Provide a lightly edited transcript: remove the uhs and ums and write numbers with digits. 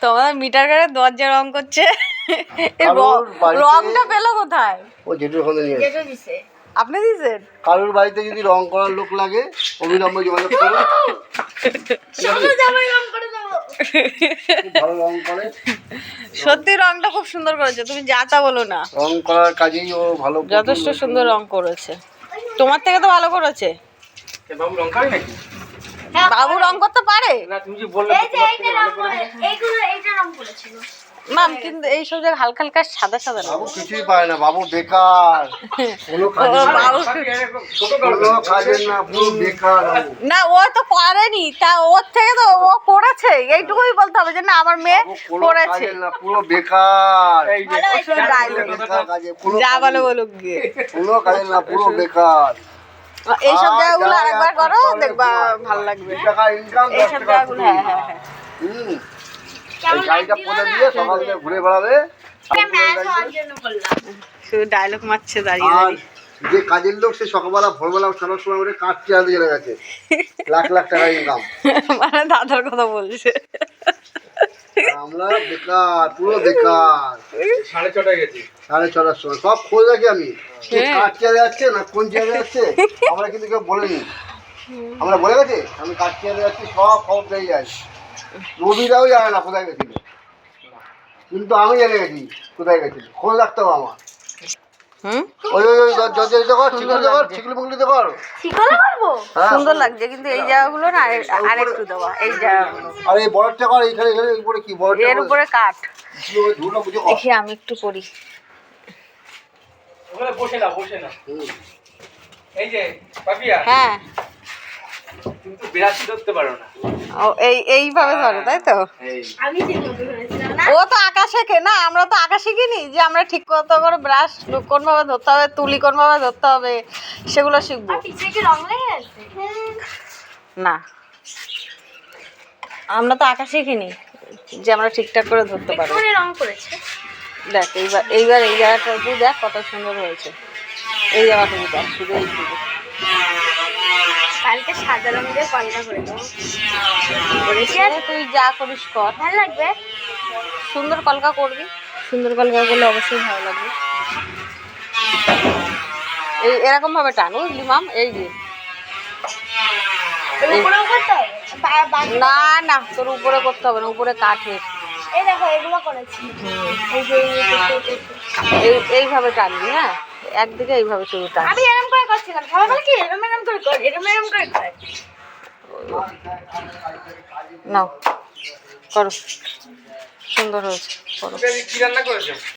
তোমাদের মিটার গাড়ির দরজা রং করছে, রংটা পেলো কোথায়? আপনি দিয়েছেন? কারোর বাড়িতে যদি রং করার লোক লাগে অবিলম্বে যোগাযোগ করো। ভালো রং করে, সত্যি রংটা খুব সুন্দর করেছে, তুমি যা তা বলো না। রং করার কাজেই ও ভালো, যথেষ্ট সুন্দর রং করেছে। তোমার থেকে তো ভালো করেছে। বাবু রং করে নাকি? বাবু রং করতে পারে না, তুমি যে বললে এইটা রং করেছিল ম্যাম, কিন্তু এই সব জায়গায় হালকা হালকা সাদা সাদা না। বাবু কিছুই পারে না, বাবু বেকার, কোনো কাজের না, কোনো কাজের না, পুরো বেকার বাবু। না, ও তো করেনি, তা ওর থেকে তো ও করেছে, এইটুকুই বলতে হবে যে না আমার মেয়ে বাবু কোনো করেছে। কাজের না, পুরো বেকার, বেকার কাজে, কোনো যা কাজের বলে না, বলুক গিয়ে। কোনো কাজের না, পুরো বেকার। এইসব জায়গাগুলো আরেকবার করো, দেখবা ভালো লাগবে। টাকা ইনকাম, এইসব জায়গাগুলো, হ্যাঁ হ্যাঁ হ্যাঁ। এই গাড়িটা পরে দিয়ে সকাল থেকে ঘুরে বেড়াবে। শুধু ডায়লগ মারছে দাঁড়িয়ে আর দাঁড়িয়ে। যে কাজের লোক সে সকালবেলা ভোরবেলা ছাড়ার সময় করে কাঠ চেয়ারে চলে গেছে, লাখ লাখ টাকা ইনকাম। মানে দাদার কথা বলছে। আমরা বেকার, পুরো বেকার। 6:30 গেছি, 6:30 সময় সব খোঁজ রাখি আমি, কে কাঠ চেয়ারে যাচ্ছে না কোন চেয়ারে যাচ্ছে আমরা কিন্তু কেউ বলিনি। আমরা বলে গেছি আমি কাঠ চেয়ারে যাচ্ছি, সব খবর পেয়ে যাই। রবিরাও জানে না কোথায় গেছিল, কিন্তু আমি জেনে গেছি কোথায় গেছিল, খোঁজ রাখতে হবে আমার। ওই ওই দরজা কর, ঠিকুলি মুগলিতে কর। সুন্দর লাগছে, কিন্তু এই জায়গাগুলো না আরেকটু দেওয়া, এই জায়গাগুলো। আর এই বড়টা কর, এইখানে এখানে উপরে কি বড়টা এর উপরে কাঠ। ধুলো বুঝে কর। দেখি আমি একটু করি। ওখানে বসে না, বসে না। এই যে পাপিয়া, হ্যাঁ, কিন্তু বিরাশি ধরতে পারো না। ও এইভাবে ধরে, তাই তো? আমি ঠিকমতো করেছিলাম না। ও তো আঁকা শেখে না, আমরা তো আঁকা শিখিনি যে আমরা ঠিক মতো করে ব্রাশ কোন ভাবে ধরতে হবে, তুলি কোন ভাবে ধরতে হবে, সেগুলো শিখবো। আর পিছে কি রং লেগে আছে? না, আমরা তো আঁকা শিখিনি যে আমরা ঠিকঠাক করে ধরতে পারবো। একটুখানি রং করেছে। দেখ এইবার এই জায়গাটা দেখ কত সুন্দর হয়েছে। এই জায়গাটা দেখ, শুধু এইটুকু। কালকে সাদা রং দিয়ে পাল্টা করে দেবো। তুই যা করিস কর, ভালো লাগবে। সুন্দর কলকা করবি, সুন্দর কলকা করলে অবশ্যই ভালো লাগবে। এই এরকম ভাবে টান, বুঝলি মাম? এই যে উপরেও করতে হবে? না না, তোর উপরে করতে হবে না, উপরে কাঠের। এই দেখো এগুলো করেছি। এই যে এইভাবে টানবি, হ্যাঁ, একদিকে এইভাবে শুধু টান। আমি এরকম করে করছিলাম, সবাই বলে কি এরকম এরকম করে কর, এরকম এরকম করে কর। নাও করো, সুন্দর হয়েছে, করো। কি রান্না করেছো?